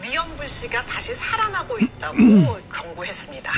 위험불씨가 다시 살아나고 있다고 경고했습니다.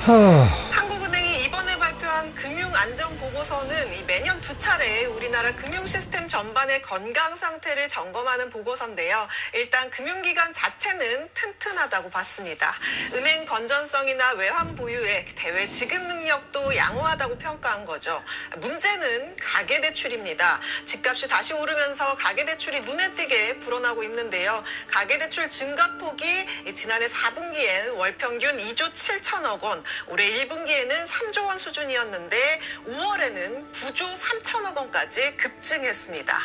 한국은행이 이번에 발표한 금융안전보고서는 매년 두 차례 우리나라 금융시스템 전반의 건강 상태를 점검하는 보고서인데요. 일단 금융기관 자체는 튼튼하다고 봤습니다. 은행 건전성이나 외환 보유액, 대외 지급 능력도 양호하다고 평가한 거죠. 문제는 가계대출입니다. 집값이 다시 오르면서 가계대출이 눈에 띄게 불어나고 있는데요. 가계대출 증가폭이 지난해 4분기엔 월평균 2조 7천억 원, 올해 1분기에는 3조 원 수준이었는데 5월에는 9조 3천억 원까지 급증했습니다.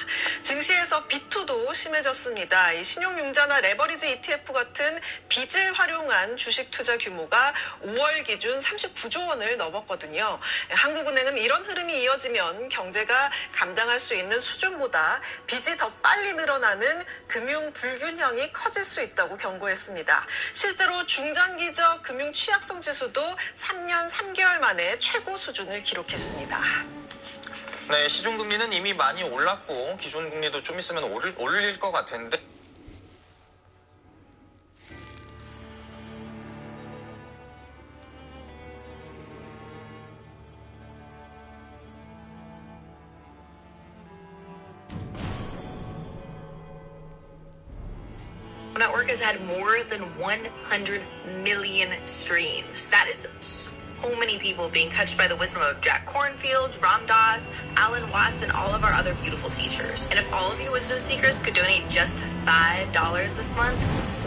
증시에서 비투도 심해졌습니다. 이 신용융자나 레버리지 ETF 같은 빚을 활용한 주식 투자 규모가 5월 기준 39조 원을 넘었거든요. 한국은행은 이런 흐름이 이어지면 경제가 감당할 수 있는 수준보다 빚이 더 빨리 늘어나는 금융 불균형이 커질 수 있다고 경고했습니다. 실제로 중장기적 금융 취약성 지수도 3년 3개월 만에 최고 수준을 기록했습니다. 네, 시중금리는 이미 많이 올랐고 기존금리도 좀 있으면 올릴 것 같은데 Network has had more than 100 million streams. That is so many people being touched by the wisdom of Jack Kornfield, Ram Dass, Alan Watts, and all of our other beautiful teachers. And if all of you wisdom seekers could donate just $5 this month,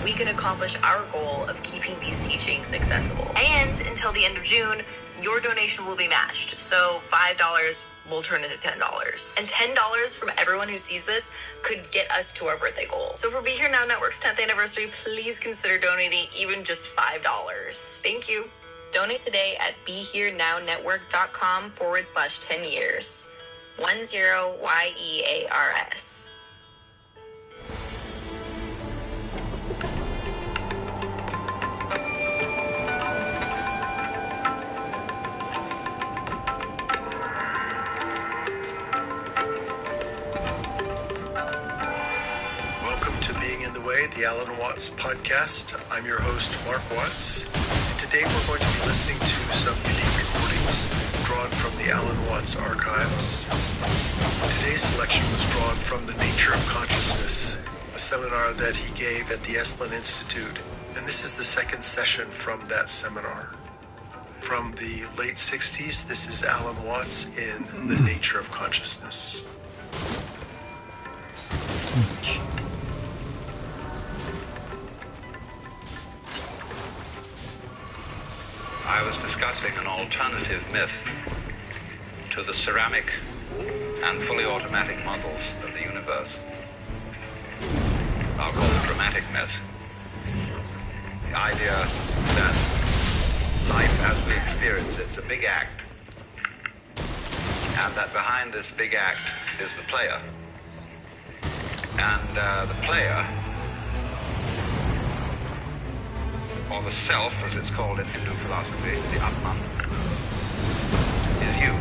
we could accomplish our goal of keeping these teachings accessible. And until the end of June, your donation will be matched. So $5 will turn into $10. And $10 from everyone who sees this could get us to our birthday goal. So for Be Here Now Network's 10th anniversary, please consider donating even just $5. Thank you. Donate today at BeHereNowNetwork.com/10 years. 10YEARS. Welcome to Being in the Way, the Alan Watts podcast. I'm your host, Mark Watts. Today we're going to be listening to some unique recordings drawn from the Alan Watts archives. Today's selection was drawn from The Nature of Consciousness, a seminar that he gave at the Esalen Institute, and this is the second session from that seminar. From the late 60s, this is Alan Watts in The Nature of Consciousness. I was discussing an alternative myth to the ceramic and fully automatic models of the universe. I'll call it dramatic myth. The idea that life as we experience it's a big act, and that behind this big act is the player. And the player, or the self, as it's called in Hindu philosophy, the Atman, is you.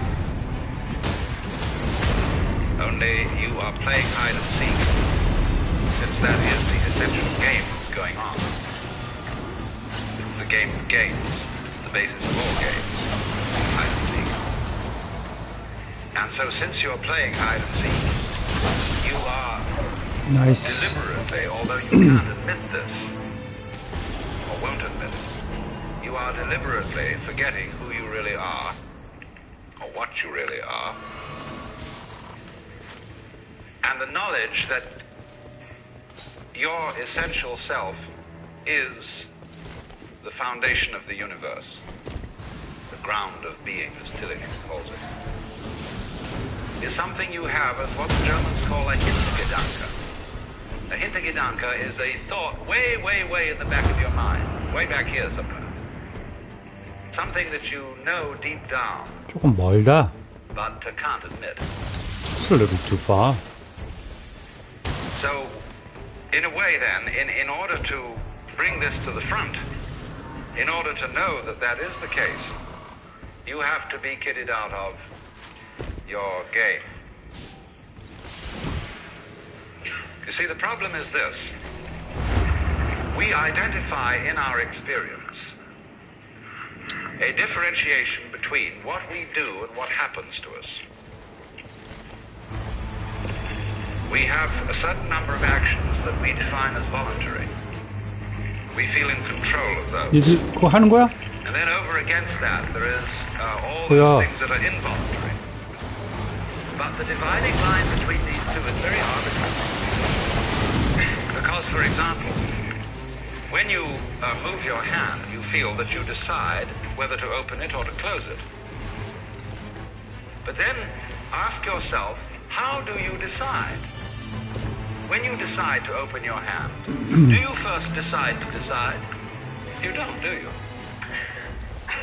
Only you are playing hide and seek, since that is the essential game that's going on. The game of games, the basis of all games, hide and seek. And so since you're playing hide and seek, you are deliberately, although you can't admit this, or won't admit it, you are deliberately forgetting who you really are, or what you really are, and the knowledge that your essential self is the foundation of the universe, the ground of being, as Tillich calls it, is something you have as what the Germans call a Hintergedanke. A Hintergedanke is a thought way, way, way in the back of your mind, way back here somewhere. Something that you know deep down, 조금 멀다. but can't admit. It's a little too far. So, in a way then, in order to bring this to the front, in order to know that that is the case, you have to be kitted out of your game. You see, the problem is this. We identify in our experience a differentiation between what we do and what happens to us. We have a certain number of actions that we define as voluntary. We feel in control of those. 이제 그거 하는 거야? And then over against that, there is all 뭐야? those things that are involuntary. But the dividing line between these two is very arbitrary. Because, for example, when you move your hand, you feel that you decide whether to open it or to close it. But then ask yourself, how do you decide? When you decide to open your hand, do you first decide to decide? You don't, do you?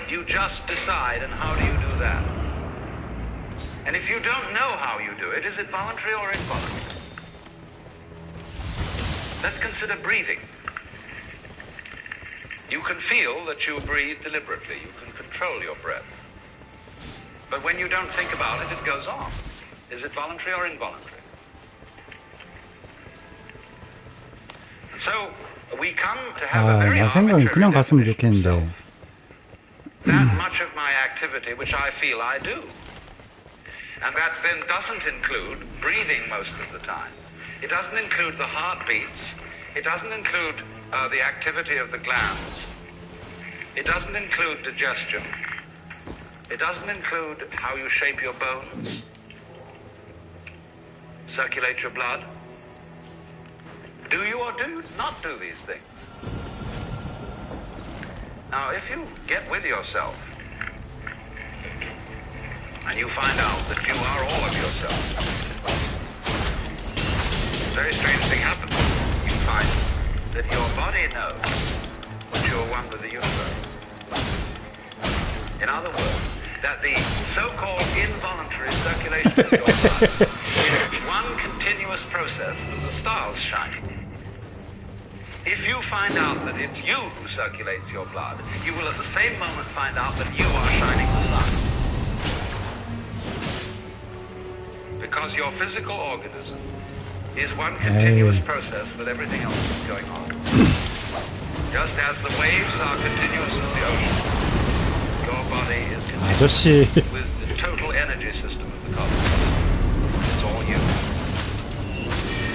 You just decide, and how do you do that? And if you don't know how you do it, is it voluntary or involuntary? Let's consider breathing. You can feel that you breathe deliberately. You can control your breath. But when you don't think about it, it goes on. Is it voluntary or involuntary? And so we come to have a very 나 생각엔 arbitrary 그냥 갔으면 definition of 좋겠는데. self. That much of my activity which I feel I do. And that then doesn't include breathing most of the time. It doesn't include the heartbeats. It doesn't include the activity of the glands. It doesn't include digestion. It doesn't include how you shape your bones, circulate your blood. Do you or do you not do these things? Now, if you get with yourself and you find out that you are all of yourself, a very strange thing happens. You find that your body knows that you're one with the universe. In other words, that the so-called involuntary circulation of your blood is one continuous process of the stars shining. If you find out that it's you who circulates your blood, you will at the same moment find out that you are shining the sun. Because your physical organism is one continuous process with everything else that's going on. Just as the waves are continuous with the ocean, your body is 아저씨. continuous with the total energy system of the cosmos. It's all you.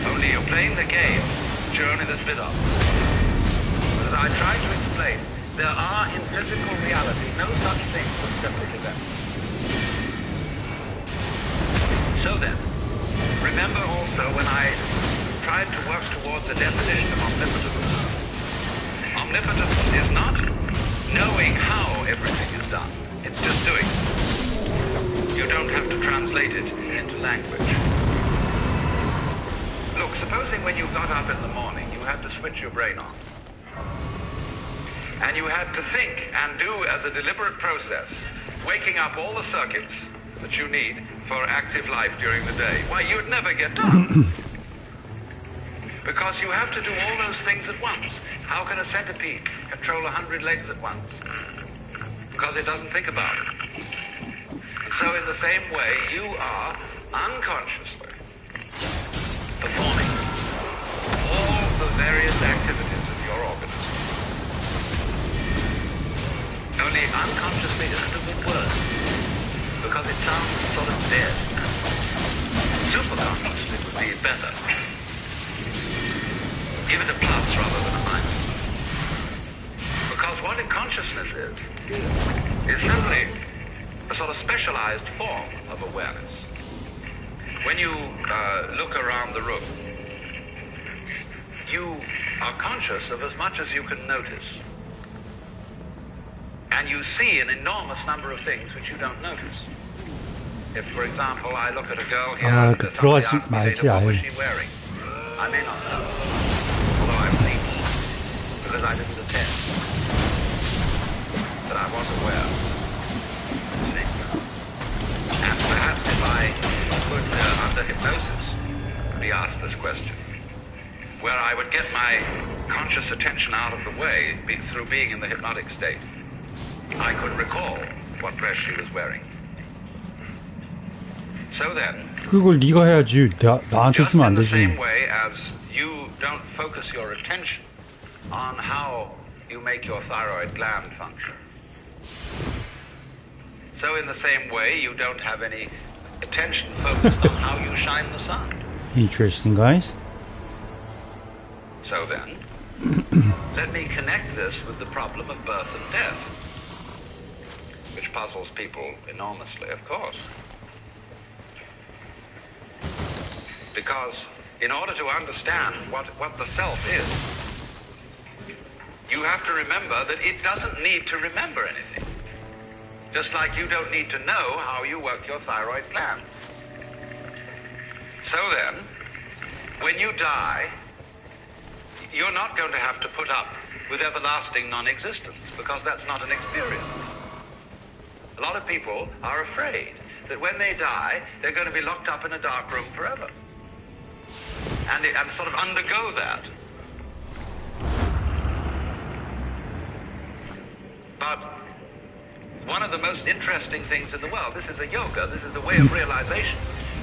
Only you're playing the game that you're only this bit of. As I tried to explain, there are in physical reality no such things as separate events. So then, remember also when I tried to work towards the definition of omnipotence. Omnipotence is not knowing how everything is done. It's just doing it. You don't have to translate it into language. Look, supposing when you got up in the morning, you had to switch your brain on. And you had to think and do as a deliberate process, waking up all the circuits that you need for active life during the day. Why, you'd never get done. Because you have to do all those things at once. How can a centipede control 100 legs at once? Because it doesn't think about it. And so in the same way, you are unconsciously performing all the various activities of your organism. Only unconsciously isn't a good word, because it sounds sort of dead. Superconsciously would be better. Give it a plus rather than a minus. Because what consciousness is simply a sort of specialized form of awareness. When you look around the room, you are conscious of as much as you can notice. And you see an enormous number of things which you don't notice. If, for example, I look at a girl here and somebody asks me later, what was she wearing? I may not know, although I've seen it, because I didn't attend. But I was aware. See? And perhaps if I could, under hypnosis, be asked this question, where I would get my conscious attention out of the way through being in the hypnotic state, I could recall what dress she was wearing. So then, 그걸 네가 해야지. 나한테 just 주면 in 안 the 되지. same way as you don't focus your attention on how you make your thyroid gland function. So in the same way, you don't have any attention focused on how you shine the sun. Interesting, guys. So then, let me connect this with the problem of birth and death, which puzzles people enormously, of course. Because in order to understand what the self is, you have to remember that it doesn't need to remember anything. Just like you don't need to know how you work your thyroid gland. So then, when you die, you're not going to have to put up with everlasting non-existence, because that's not an experience. A lot of people are afraid that when they die, they're going to be locked up in a dark room forever. And sort of undergo that. But one of the most interesting things in the world, this is a yoga, this is a way of realization.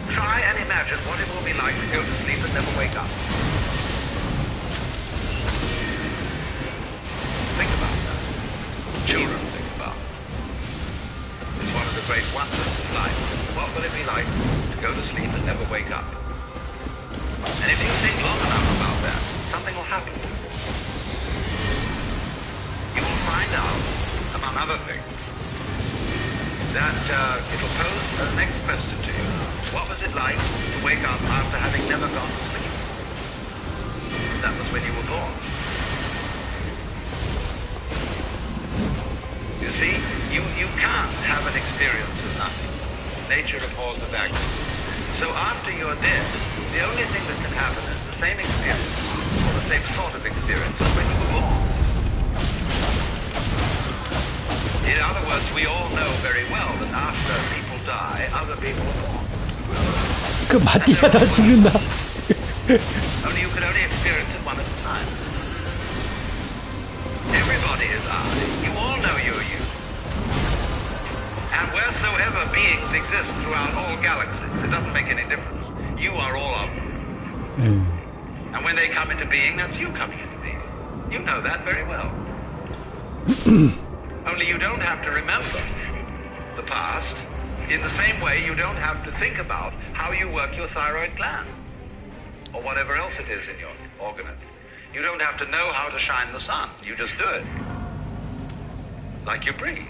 Try and imagine what it will be like to go to sleep and never wake up. Think about that. Children think about it. It's one of the great wonders of life. What will it be like to go to sleep and never wake up? And if you think long enough about that, something will happen. You will find out, among other things, that it'll pose the next question to you. What was it like to wake up after having never gone to sleep? That was when you were born. You see, you can't have an experience of nothing. Nature abhors a vacuum. So after you're dead, the only thing that can happen is the same experience, or the same sort of experience as when you were born. In other words, we all know very well that after people die, other people are born. 그 마띠가 다 죽는다. Only you can only experience it one at a time. Everybody is I. You all know you're you. And wheresoever beings exist throughout all galaxies, it doesn't make any difference. You are all of them. And when they come into being, that's you coming into being. You know that very well. Only you don't have to remember the past. In the same way, you don't have to think about how you work your thyroid gland or whatever else it is in your organism. You don't have to know how to shine the sun. You just do it. Like you breathe.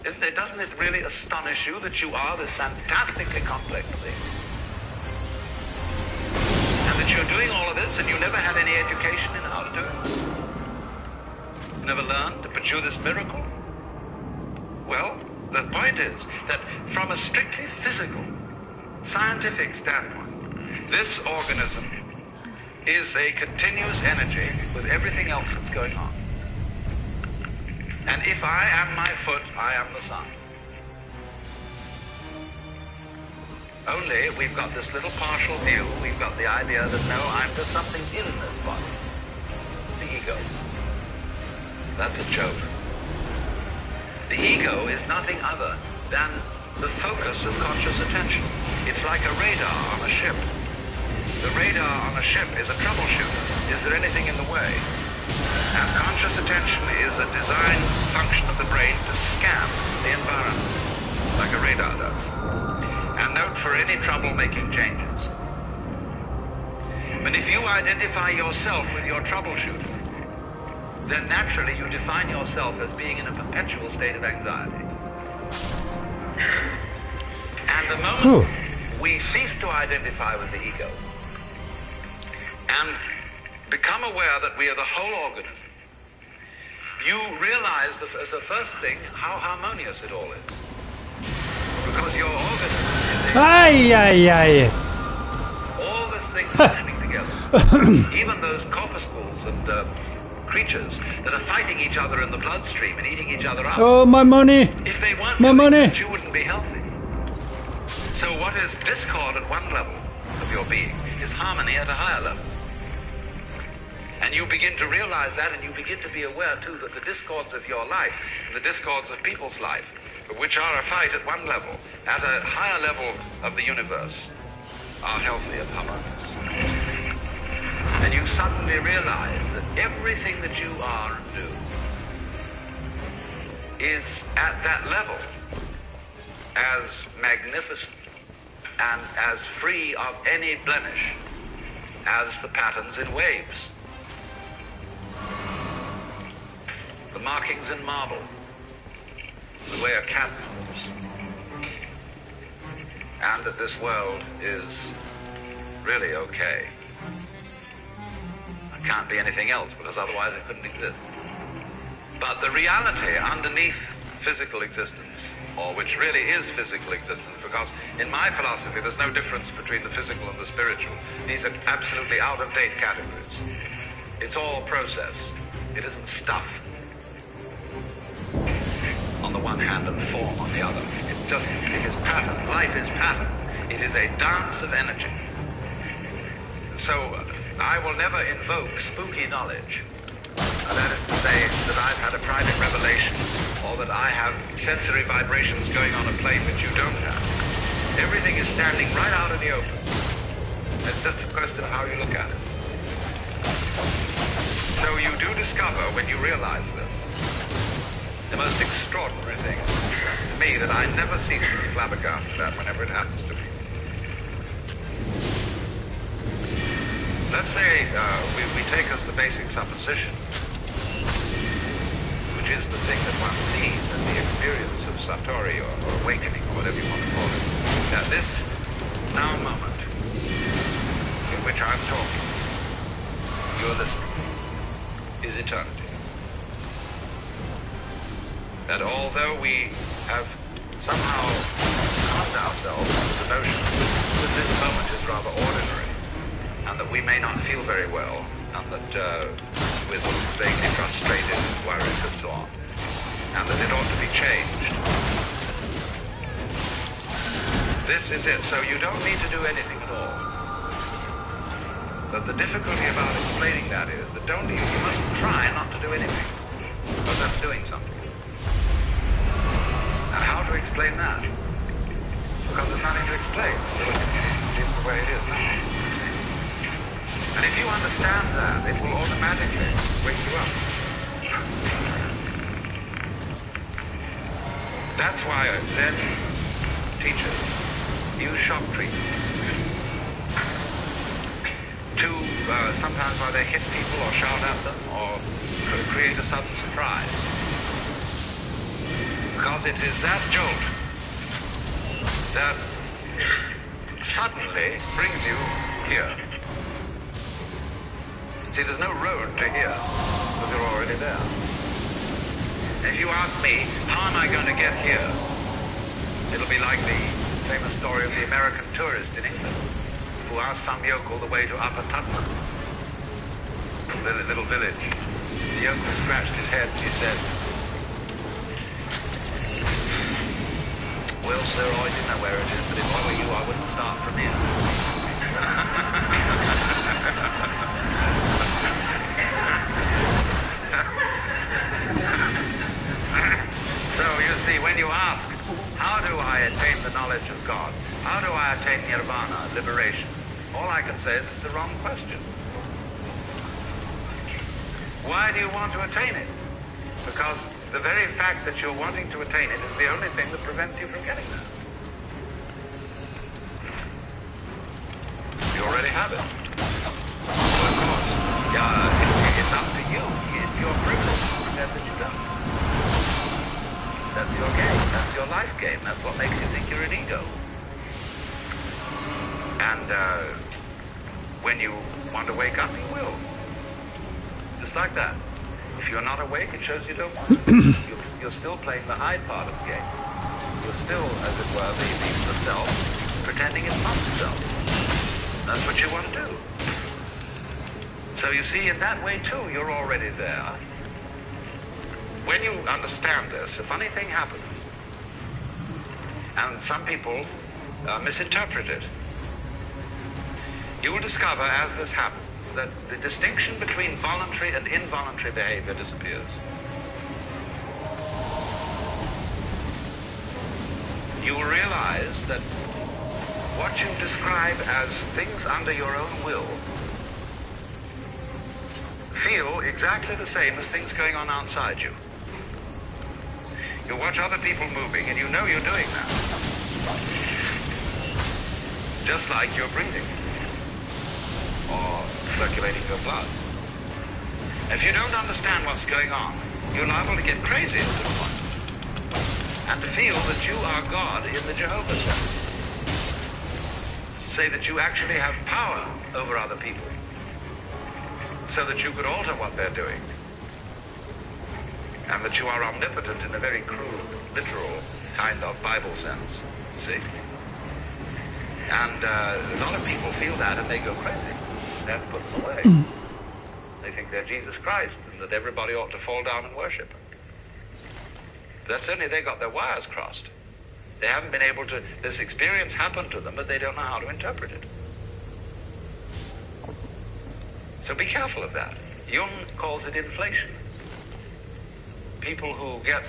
Doesn't it really astonish you that you are this fantastically complex thing? And that you're doing all of this and you never had any education in how to do it? You never learned to pursue this miracle? Well, the point is that from a strictly physical, scientific standpoint, this organism is a continuous energy with everything else that's going on. And if I am my foot, I am the sun. Only we've got this little partial view. We've got the idea that no, I'm just something in this body. The ego. That's a joke. The ego is nothing other than the focus of conscious attention. It's like a radar on a ship. The radar on a ship is a troubleshooter. Is there anything in the way? And conscious attention is a design function of the brain to scan the environment, like a radar does, and note for any trouble-making changes. But if you identify yourself with your troubleshooter, then naturally you define yourself as being in a perpetual state of anxiety. And the moment we cease to identify with the ego and become aware that we are the whole organism, you realize that as the first thing how harmonious it all is. Because your organism is all this thing functioning together. Even those corpuscles and creatures that are fighting each other in the bloodstream and eating each other up. Oh, my money! If they weren't My money! that, you wouldn't be healthy. So what is discord at one level of your being is harmony at a higher level. And you begin to realize that, and you begin to be aware, too, that the discords of your life and the discords of people's life, which are a fight at one level, at a higher level of the universe, are healthy and harmonious. and you suddenly realize that everything that you are and do is at that level as magnificent and as free of any blemish as the patterns in waves, the markings in marble, the way a cat moves, and that this world is really okay. It can't be anything else, because otherwise it couldn't exist. But the reality underneath physical existence, or which really is physical existence, because in my philosophy there's no difference between the physical and the spiritual. These are absolutely out-of-date categories. It's all process. It isn't stuff on the one hand and form on the other. It is pattern. Life is pattern. It is a dance of energy. So I will never invoke spooky knowledge. That is to say that I've had a private revelation, or that I have sensory vibrations going on a plane that you don't have. Everything is standing right out in the open. It's just a question of how you look at it. So you do discover, when you realize this, the most extraordinary thing to me that I never cease to be flabbergasted at whenever it happens to me. Let's say we take as the basic supposition, which is the thing that one sees in the experience of Satori or awakening, or whatever you want to call it, that this now moment in which I'm talking, you're listening, is eternity. That although we have somehow conned ourselves with the notion that this moment is rather ordinary, and that we may not feel very well, and that we're sort of vaguely frustrated, worried, and so on, and that it ought to be changed. This is it. So you don't need to do anything at all. But the difficulty about explaining that is that you mustn't try not to do anything, because that's doing something. Now, how to explain that? Because there's nothing to explain. It is the way it is now. And if you understand that, it will automatically wake you up. That's why Zen teachers use shock treatment to sometimes while they hit people or shout at them or create a sudden surprise. Because it is that jolt that suddenly brings you here. See, there's no road to here, but you're already there. And if you ask me, how am I going to get here? It'll be like the famous story of the American tourist in England who asked some yokel the way to Upper Tutman, a little village. The yokel scratched his head and he said, "Well, sir, I do know where it is, but if I were you, I wouldn't start from here." So you see, when you ask, how do I attain the knowledge of God? How do I attain nirvana, liberation? All I can say is it's the wrong question. Why do you want to attain it? Because the very fact that you're wanting to attain it is the only thing that prevents you from getting there. You already have it. Well, of course, it's up to you. It's your privilege to pretend that you don't. That's your game. That's your life game. That's what makes you think you're an ego. And when you want to wake up, you will. Just like that. If you're not awake, it shows you don't want to. You're still playing the hide part of the game. You're still, as it were, the self, pretending it's not the self. That's what you want to do. So you see, in that way, too, you're already there. When you understand this, a funny thing happens. And some people misinterpret it. You will discover, as this happens, that the distinction between voluntary and involuntary behavior disappears. You will realize that what you describe as things under your own will feel exactly the same as things going on outside you. You watch other people moving and you know you're doing that. Just like you're breathing or circulating your blood. If you don't understand what's going on, you're liable to get crazy at this point and to feel that you are God in the Jehovah sense. Say that you actually have power over other people so that you could alter what they're doing, and that you are omnipotent in a very crude, literal kind of Bible sense, see? And a lot of people feel that and they go crazy. That puts them away. They think they're Jesus Christ and that everybody ought to fall down and worship him. That's only they got their wires crossed. They haven't been able to, this experience happened to them, but they don't know how to interpret it. So be careful of that. Jung calls it inflation. People who get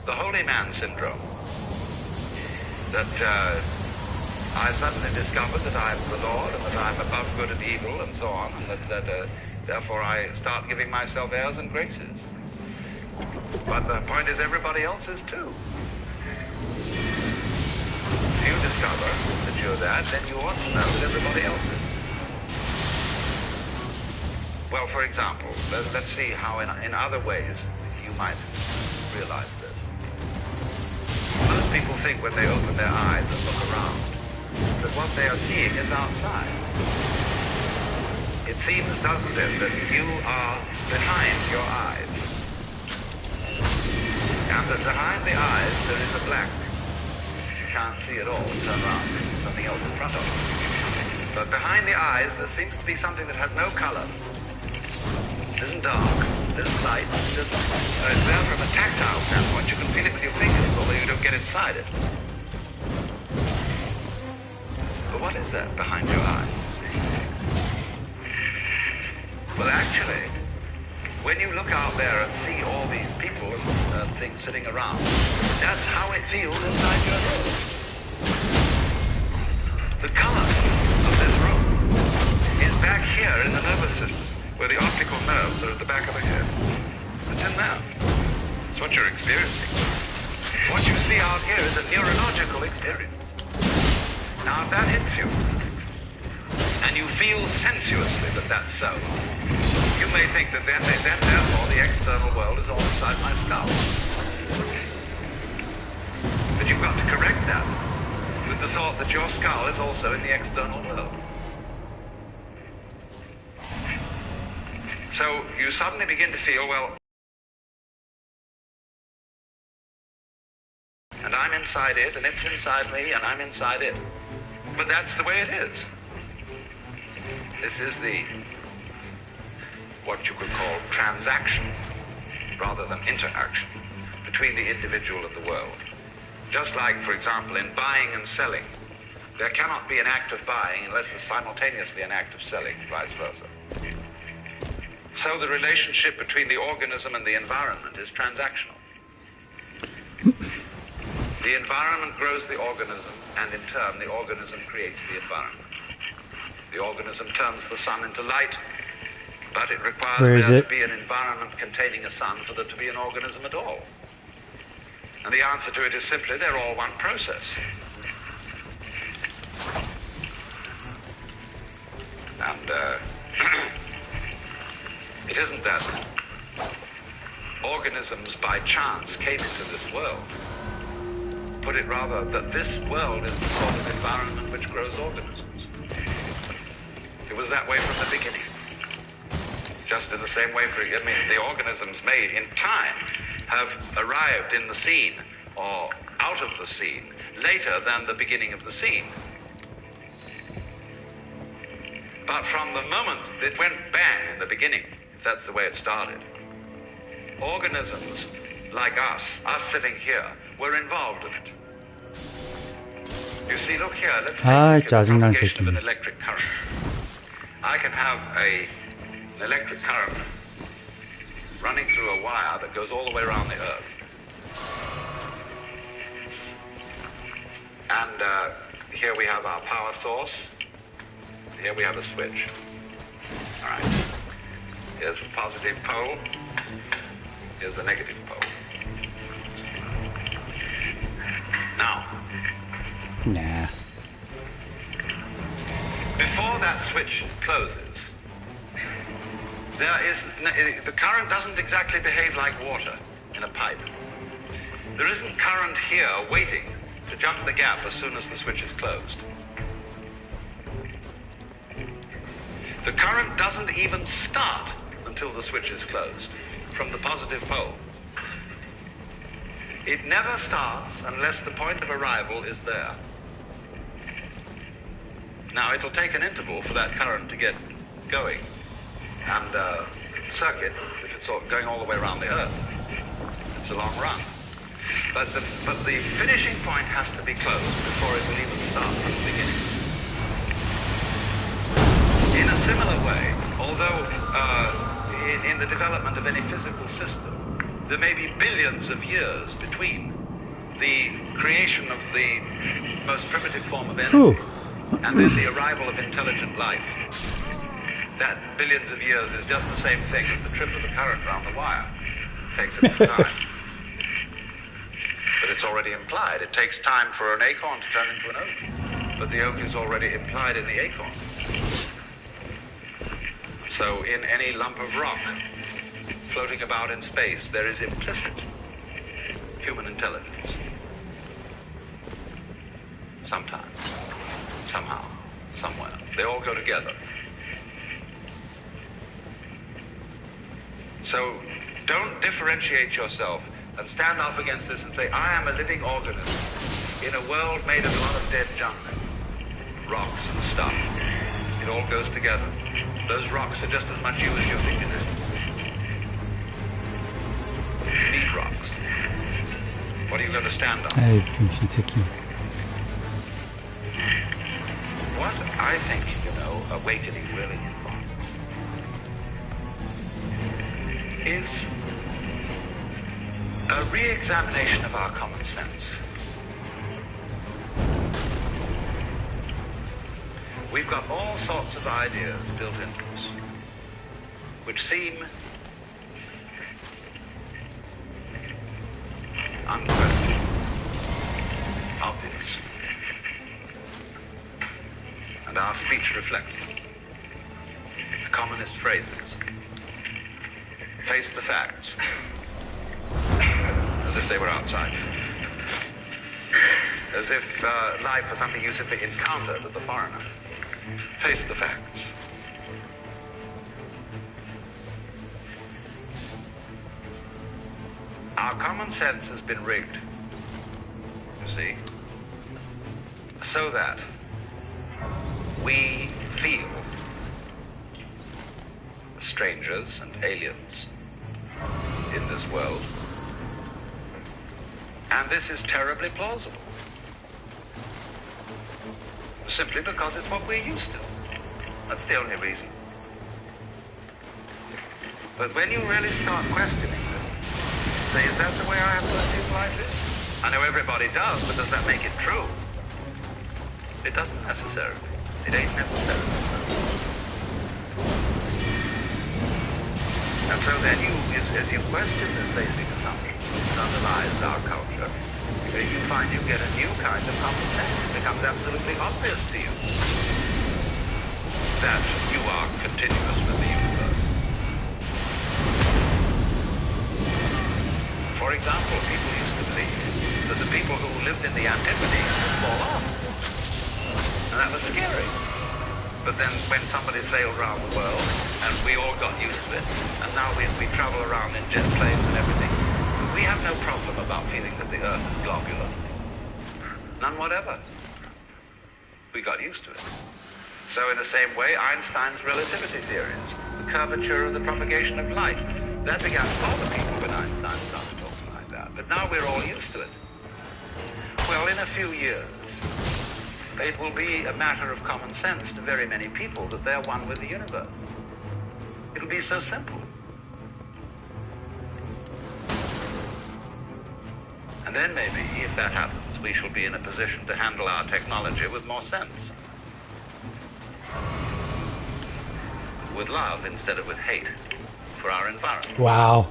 the holy man syndrome, that I've suddenly discovered that I'm the Lord and that I'm above good and evil and so on, and that therefore I start giving myself airs and graces. But the point is everybody else is too. If you discover that you're that, then you ought to know that everybody else is. Well, for example, let's see how in other ways you might realize this. Most people think when they open their eyes and look around that what they are seeing is outside. It seems, doesn't it, that you are behind your eyes. And that behind the eyes there is a blank. You can't see it all. Turn around. There's something else in front of you. But behind the eyes there seems to be something that has no color. It isn't dark. It isn't light. It's there from a tactile standpoint. You can feel it with your fingers, although you don't get inside it. But what is that behind your eyes, you see? Well, actually, when you look out there and see all these people and things sitting around, that's how it feels inside your head. The color of this room is back here in the nervous system, where the optical nerves are at the back of the head. It's in there. It's what you're experiencing. What you see out here is a neurological experience. Now, if that hits you, and you feel sensuously that that's so, you may think that then therefore the external world is all inside my skull. But you've got to correct that with the thought that your skull is also in the external world. So you suddenly begin to feel, well, and I'm inside it, and it's inside me, and I'm inside it. But that's the way it is. This is what you could call transaction, rather than interaction, between the individual and the world. Just like, for example, in buying and selling, there cannot be an act of buying unless there's simultaneously an act of selling, vice versa. So the relationship between the organism and the environment is transactional. The environment grows the organism, and in turn the organism creates the environment. The organism turns the sun into light, but it requires there to be an environment containing a sun for there to be an organism at all. And the answer to it is simply they're all one process. And it isn't that organisms by chance came into this world. Put it rather that this world is the sort of environment which grows organisms. It was that way from the beginning. Just in the same way, the organisms may, in time, have arrived in the scene or out of the scene later than the beginning of the scene. But from the moment it went bang in the beginning, if that's the way it started, organisms like us sitting here, were involved in it. You see, look here, let's take the propagation of an electric current. I can have an electric current running through a wire that goes all the way around the Earth. And here we have our power source. Here we have a switch. All right. Here's the positive pole. Here's the negative pole. Now, Nah. before that switch closes, the current doesn't exactly behave like water in a pipe. There isn't current here waiting to jump the gap as soon as the switch is closed. The current doesn't even start until the switch is closed from the positive pole. It never starts unless the point of arrival is there. Now, it'll take an interval for that current to get going and circuit, if it's going all the way around the Earth. It's a long run. But the finishing point has to be closed before it will even start from the beginning. In a similar way, although in the development of any physical system, there may be billions of years between the creation of the most primitive form of energy and then the arrival of intelligent life. That billions of years is just the same thing as the trip of the current around the wire. It takes a bit of time. But it's already implied. It takes time for an acorn to turn into an oak. But the oak is already implied in the acorn. So in any lump of rock floating about in space, there is implicit human intelligence. Sometime, somehow, somewhere. They all go together. So don't differentiate yourself and stand off against this and say, I am a living organism in a world made of a lot of dead junk, rocks and stuff. It all goes together. Those rocks are just as much you as your fingernails. You need rocks. What are you going to stand on? 아이, 병신 새끼. What I think, awakening really involves is a re-examination of our common sense. We've got all sorts of ideas built into us, which seem unquestioned, obvious. And our speech reflects them. The commonest phrases. Face the facts. As if they were outside. As if life was something you simply encountered as a foreigner. Face the facts. Our common sense has been rigged, you see, so that we feel strangers and aliens in this world. And this is terribly plausible. Simply because it's what we're used to. That's the only reason. But when you really start questioning this, say, is that the way I have perceived life is? I know everybody does, but does that make it true? It doesn't necessarily. It ain't necessary. And so then as you question this basic assumption that underlies our culture, you find you get a new kind of common sense. It becomes absolutely obvious to you that you are continuous with the universe. For example, people used to believe that the people who lived in the Antipodes would fall off. And that was scary. But then when somebody sailed around the world, and we all got used to it, and now we travel around in jet planes and everything, we have no problem about feeling that the Earth is globular. None whatever. We got used to it. So in the same way, Einstein's relativity theories, the curvature of the propagation of light, that began to bother people when Einstein started talking like that. But now we're all used to it. Well, in a few years, it will be a matter of common sense to very many people that they're one with the universe. It'll be so simple. And then maybe, if that happens, we shall be in a position to handle our technology with more sense. With love instead of with hate. for our environment. Wow.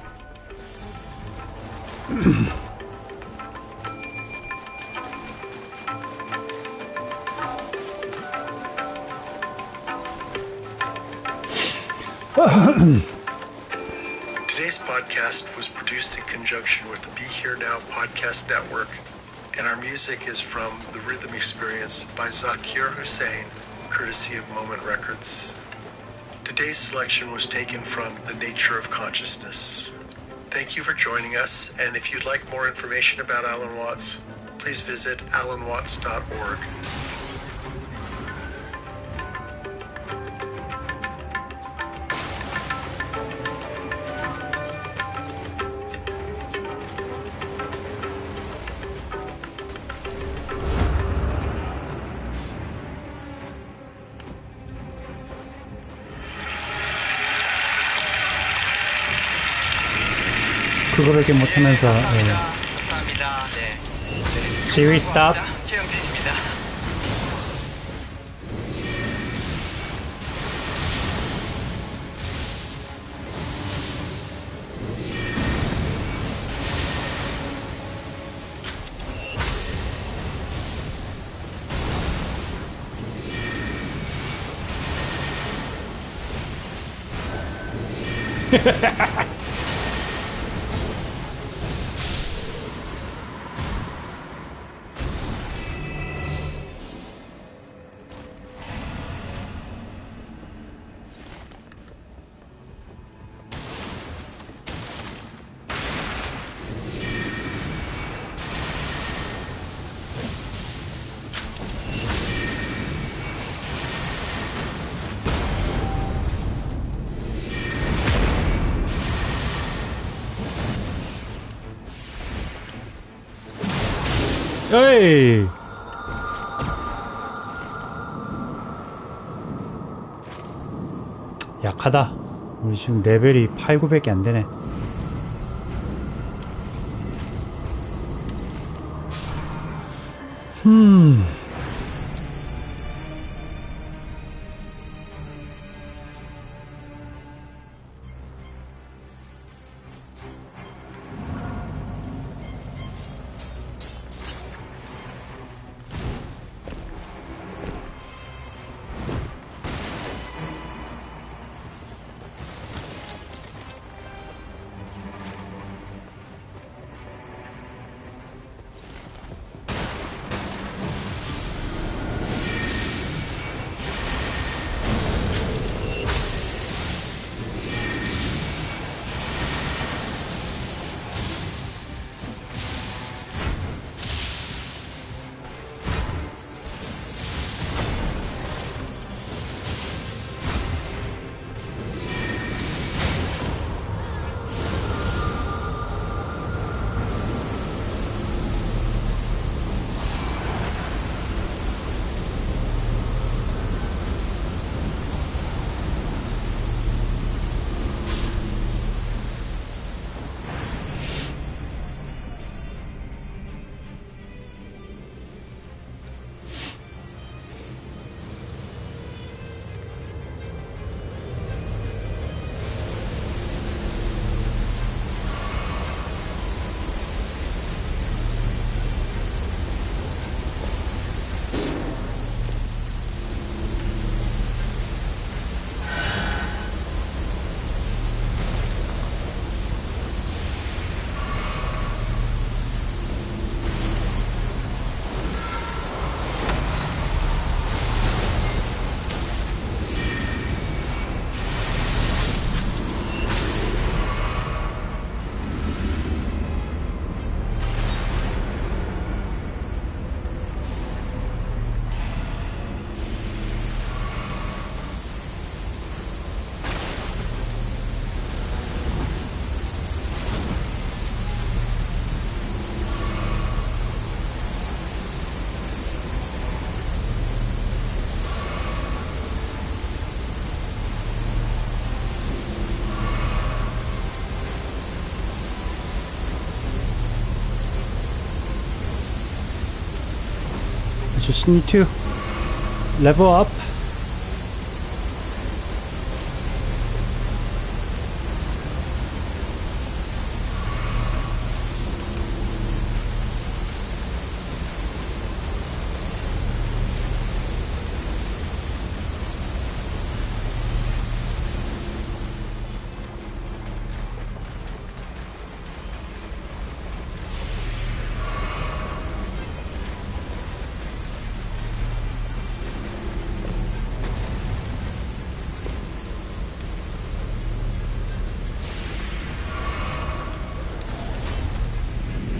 Today's podcast was produced in conjunction with the Be Here Now podcast network, and our music is from The Rhythm Experience by Zakir Hussain, courtesy of Moment Records. Today's selection was taken from The Nature of Consciousness. Thank you for joining us, and if you'd like more information about Alan Watts, please visit alanwatts.org. 그거밖에 못하면서 감사합니다. 네. Siri stop. 최영진입니다. 에이. 약하다. 우리 지금 레벨이 8, 900개 안 되네. Just need to level up.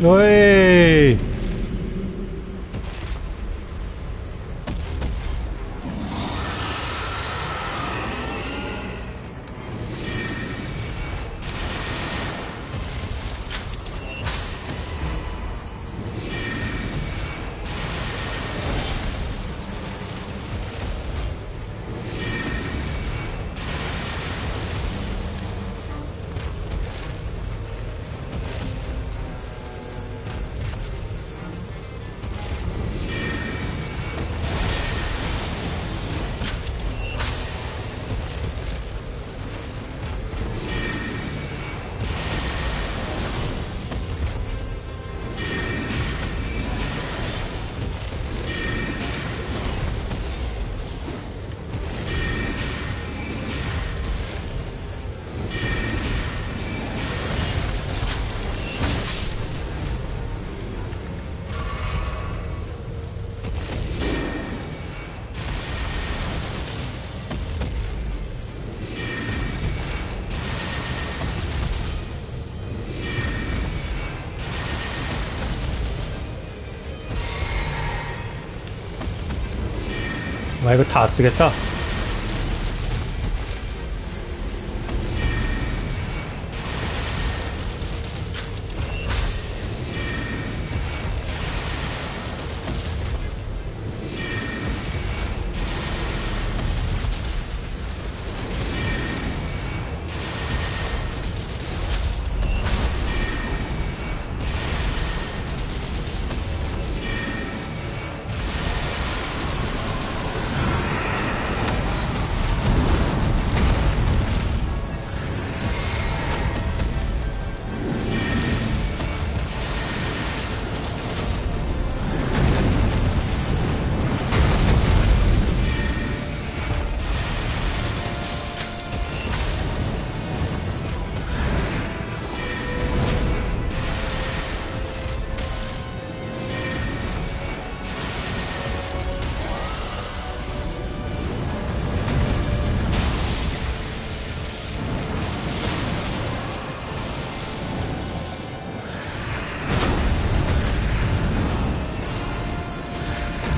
어이. 와, 이거 다 쓰겠다.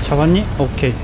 잡았니? 오케이.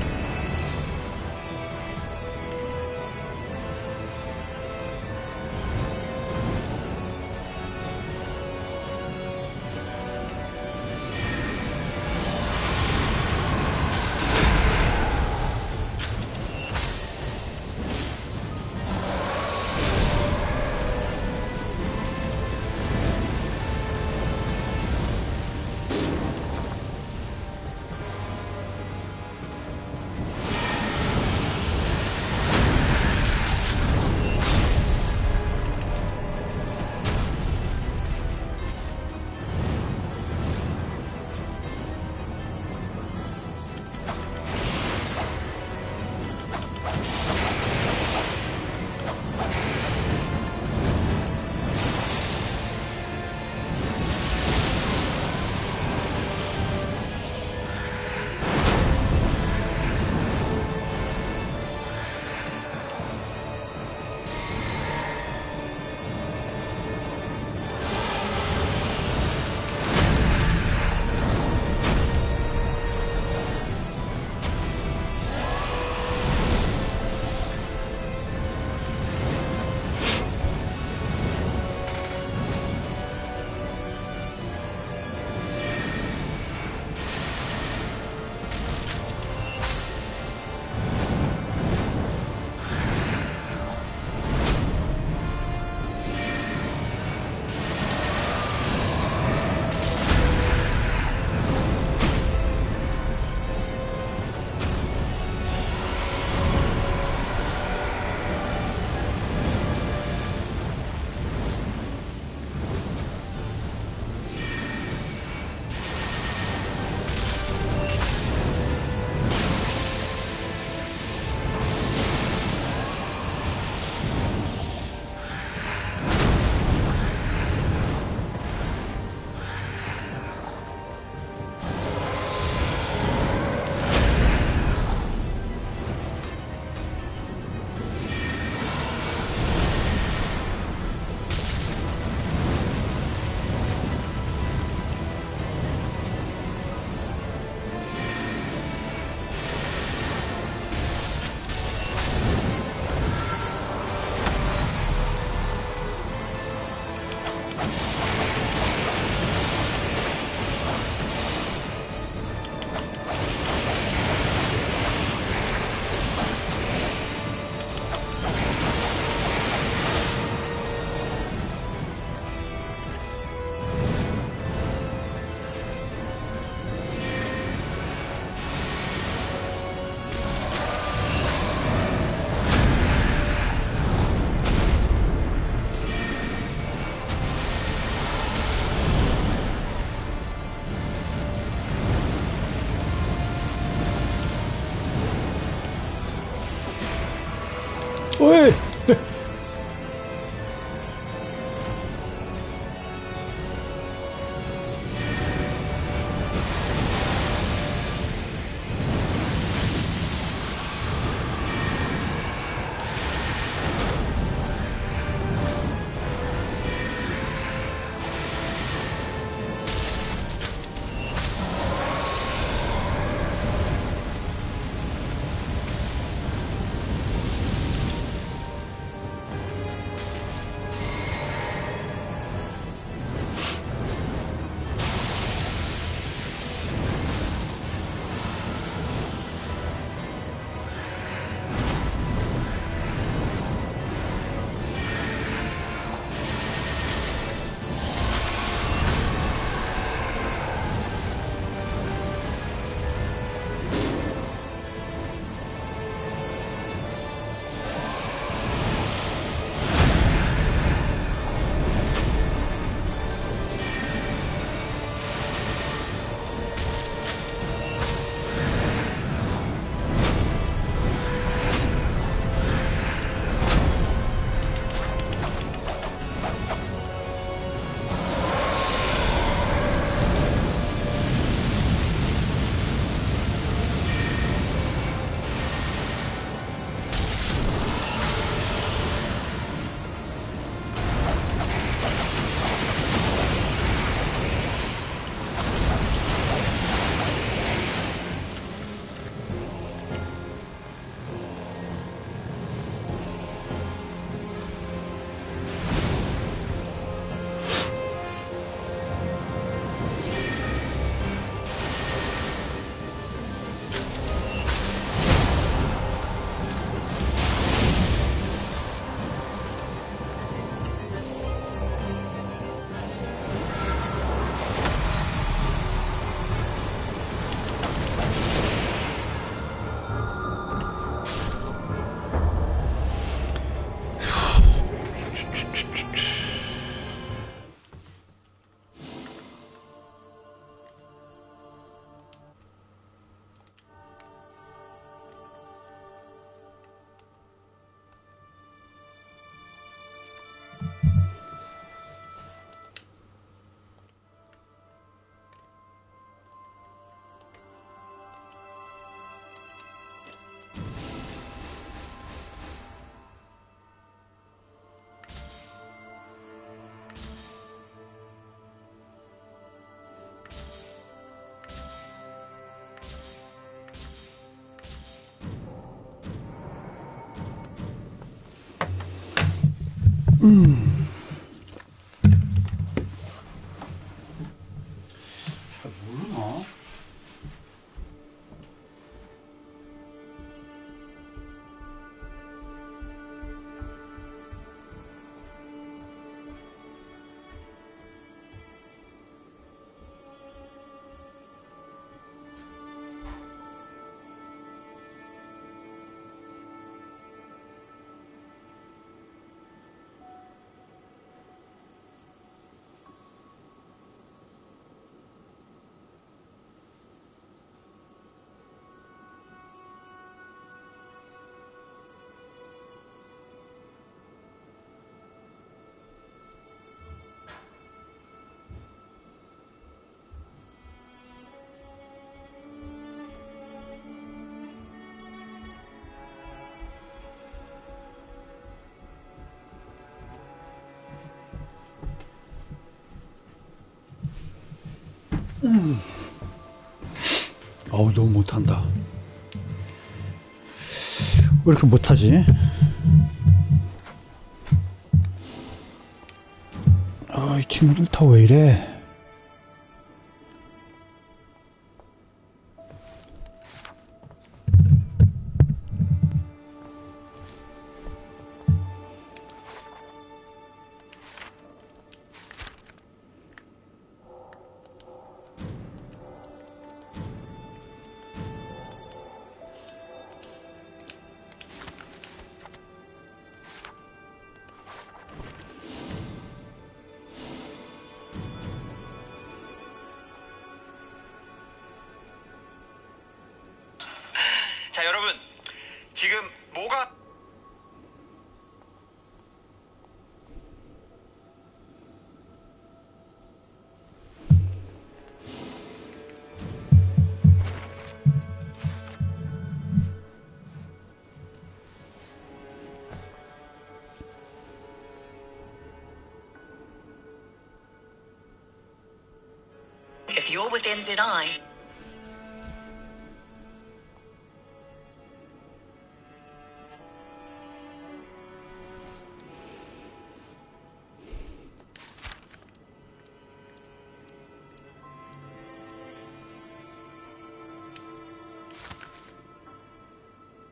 모르나? 어우, 너무 못한다. 왜 이렇게 못하지? 아, 이 친구들 다 왜 이래? 자, 여러분. 지금 뭐가 If you're with NZI,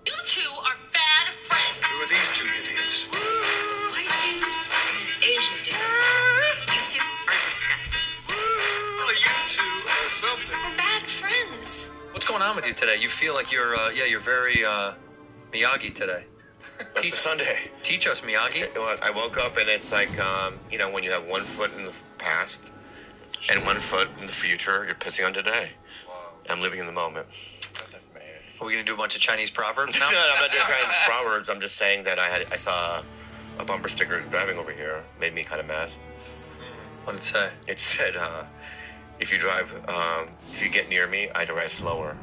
You two are bad friends. Who are these two idiots? White dude and an Asian dude. You two are disgusting. Well, you two are something. We're bad friends. What's going on with you today? You feel like you're very Miyagi today. It's a Sunday. Teach us, Miyagi. I woke up and it's like, when you have 1 foot in the past and 1 foot in the future, you're pissing on today. I'm living in the moment. Are we gonna do a bunch of Chinese proverbs now? No, I'm not doing Chinese proverbs. I'm just saying that I saw a bumper sticker driving over here. Made me kind of mad. What did it say? It said, if you get near me, I drive slower.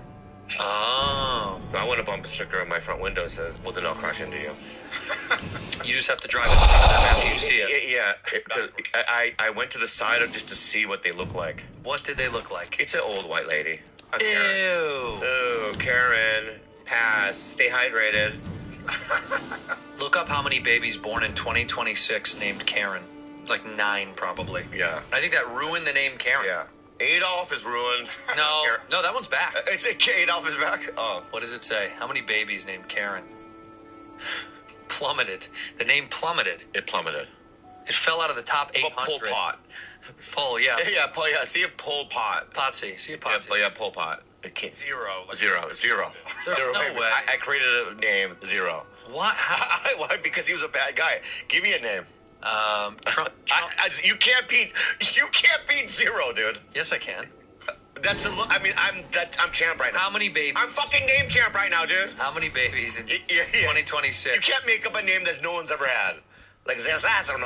Oh. So I want a bumper sticker on my front window that says, well, then I'll crash into you. You just have to drive in front of them after you see it. Yeah. I went to the side just to see what they look like. What did they look like? It's an old white lady. Ew. Ooh, Karen, pass, stay hydrated. Look up how many babies born in 2026 named Karen. Like 9, probably. Yeah. I think that ruined the name Karen. Yeah. Adolf is ruined. No, that one's back. It's Adolf is back? Oh. What does it say? How many babies named Karen? Plummeted. The name plummeted. It plummeted. It fell out of the top 800. Pol Pot. Pol, yeah. Yeah, see a Pol Pot. Potsy. See a Potsy. Yeah, Pol Pot. It can't. Zero. Zero. There's no Baby. way. I created a name, Zero. What? How? Why? Because he was a bad guy. Give me a name. Trump. You can't beat Zero, dude. Yes, I can. That's a look. I mean, I'm champ right now. How many babies? I'm fucking name champ right now, dude. How many babies in Yeah. 2026? You can't make up a name that no one's ever had. Like Zazazar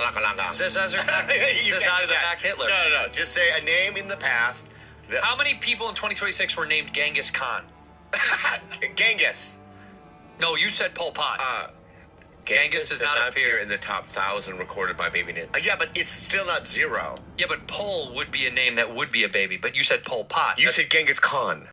Hitler. No. Just say a name in the past. How many people in 2026 were named Genghis Khan? Genghis. No, you said Pol Pot. Genghis does not appear in the top 1,000 recorded by baby names. Yeah, but it's still not Zero. Yeah, but Pol would be a name that would be a baby, but you said Pol Pot. You said Genghis Khan.